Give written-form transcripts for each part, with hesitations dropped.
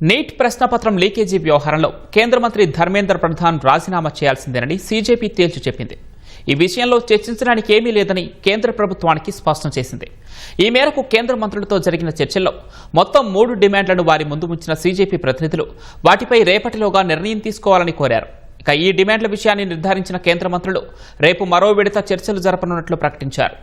Neat ప్రశ్నపత్రం leakage వ్యవహారంలో కేంద్ర మంత్రి ధర్మేంద్ర ప్రధాన్ రాజీనామా చేయాల్సిందేనని సీజేపీ తేల్చి చెప్పింది. ఈ విషయంలో చర్చించడానికి ఏమీ లేదని కేంద్ర ప్రభుత్వానికి స్పష్టం చేసింది. ఈ మేరకు కేంద్ర మంత్రులతో జరిగిన చర్చల్లో మొత్తం 3 డిమాండ్లను వారి ముందు ఉంచిన సీజేపీ ప్రతినిధులు వాటిపై రేపటిలోగా నిర్ణయం తీసుకోవాలని కోరారు. ఇక ఈ డిమాండ్ల విషయాన్ని నిర్ధారించిన కేంద్ర మంత్రులు రేపు మరో విడత చర్చలు జరపనున్నట్లు ప్రకటించారు.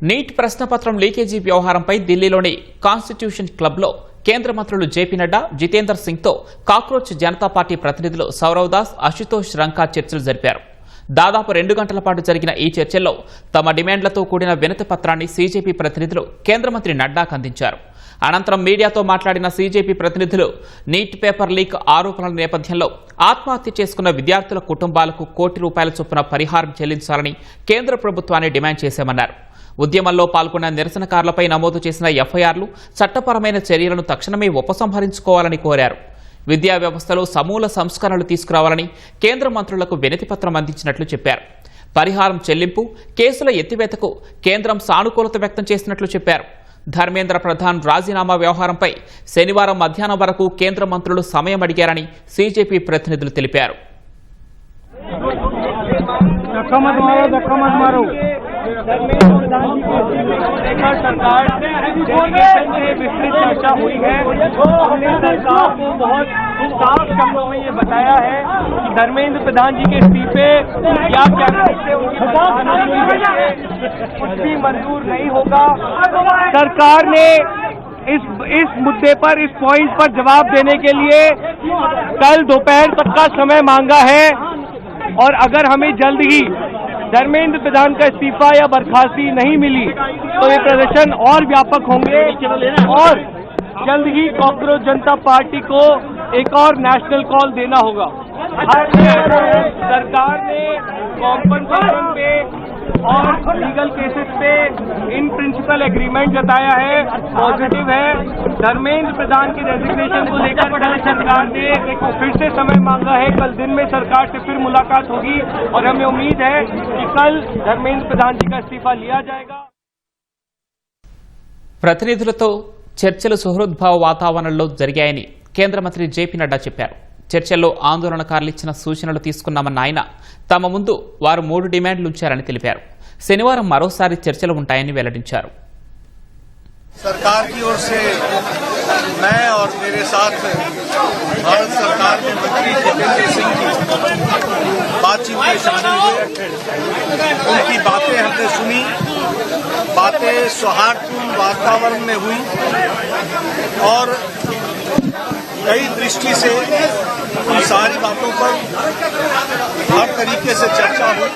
నీట్ ప్రశ్నపత్రం లీకేజీ వ్యవహారంపై ఢిల్లీలోని కాన్స్టిట్యూషన్ క్లబ్లో కేంద్ర మంత్రులు జేపీ నడ్డా, జితేందర్ సింగ్తో కాక్రోచ్ జనతా పార్టీ ప్రతినిధులు సౌరవ్ దాస్, అశుతోష్ రంకా చర్చలు జరిపారు. దాదాపు 2 గంటల పాటు జరిగిన ఈ చర్చల్లో తమ డిమాండ్లతో కూడిన వినతి పత్రాన్ని సీజేపీ ప్రతినిధులు కేంద్ర మంత్రి నడ్డాకు అందించారు. అనంతరం మీడియాతో మాట్లాడిన సీజేపీ ప్రతినిధులు నీట్ పేపర్ లీక్ ఆరోపణల నేపథ్యంలో ఆత్మహత్య చేసుకున్న విద్యార్థుల కుటుంబాలకు ₹1 కోటి చొప్పున పరిహారం చెల్లించాలని కేంద్ర ప్రభుత్వాన్ని డిమాండ్ చేశామన్నారు. ఉద్యమంలో పాల్గొన్న నిరసనకారులపై నమోదు చేసిన ఎఫ్ఐఆర్లు, చట్టపరమైన చర్యలను తక్షణమే ఉపసంహరించుకోవాలని కోరారు. విద్యా వ్యవస్థలో సమూల సంస్కరణలు తీసుకురావాలని కేంద్ర మంత్రులకు వినతిపత్రం అందించినట్లు చెప్పారు. పరిహారం చెల్లింపు, కేసుల ఎత్తివేతకు కేంద్రం సానుకూలత వ్యక్తం చేసినట్లు చెప్పారు. ధర్మేంద్ర ప్రధాన్ రాజీనామా వ్యవహారంపై శనివారం మధ్యాహ్నం వరకు కేంద్ర మంత్రులు సమయం అడిగారని సీజేపీ ప్రతినిధులు తెలిపారు. सरकार डेलीगेशन से विस्तृत चर्चा हुई है। हमने सरकार को बहुत साफ शब्दों में ये बताया है कि धर्मेंद्र प्रधान जी के इस्तीफे या कैबिनेट से कुछ भी मंजूर नहीं होगा। सरकार ने इस मुद्दे पर, इस पॉइंट पर जवाब देने के लिए कल दोपहर तक का समय मांगा है और अगर हमें जल्द ही धर्मेंद्र प्रधान का इस्तीफा या बर्खास्ती नहीं मिली तो ये प्रदर्शन और व्यापक होंगे और जल्द ही कांग्रेस जनता पार्टी को एक और नेशनल कॉल देना होगा। सरकार ने कॉम्पनसेशन पे और लीगल केसेस पे इन प्रिंसिपल एग्रीमेंट जताया है, पॉजिटिव है। धर्मेंद्र प्रधान की रेजिग्नेशन को लेकर कल सरकार ने फिर से समय मांगा है। कल दिन में सरकार से फिर मुलाकात होगी और हमें उम्मीद है कि कल धर्मेंद्र प्रधान जी का इस्तीफा लिया जाएगा। ప్రతినిధులతో చర్చలు సుహృద్భావ వాతావరణంలో జరిగాయని కేంద్ర మంత్రి జేపీ నడ్డా చెప్పారు. చర్చల్లో ఆందోళనకారులు ఇచ్చిన సూచనలు తీసుకున్నామన్న ఆయన తమ ముందు వారు 3 డిమాండ్లు ఉంచారని తెలిపారు. శనివారం మరోసారి చర్చలు ఉంటాయని వెల్లడించారు. सरकार की ओर से मैं और मेरे साथ भारत सरकार के मंत्री जितेंद्र सिंह जी बातचीत में शामिल हुए। उनकी बातें हमने सुनी, बातें सौहार्दपूर्ण वातावरण में हुई और कई दृष्टि से उन सारी बातों पर हर तरीके से चर्चा हुई।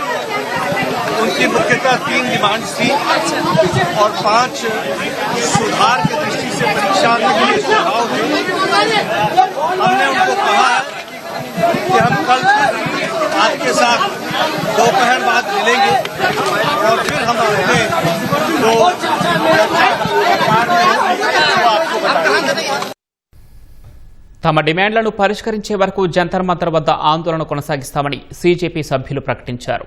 उनकी मुख्यतः 3 डिमांड्स थी और 5 सुधार की दृष्टि से परीक्षा के लिए सुझाव थे। हमने उनको कहा है कि हम कल आपके साथ दोपहर बाद मिलेंगे और फिर हम अपने जो आपको बताएंगे। తమ డిమాండ్లను పరిష్కరించే వరకు జంతర్ మంతర్ వద్ద ఆందోళన కొనసాగిస్తామని సీజేపీ సభ్యులు ప్రకటించారు.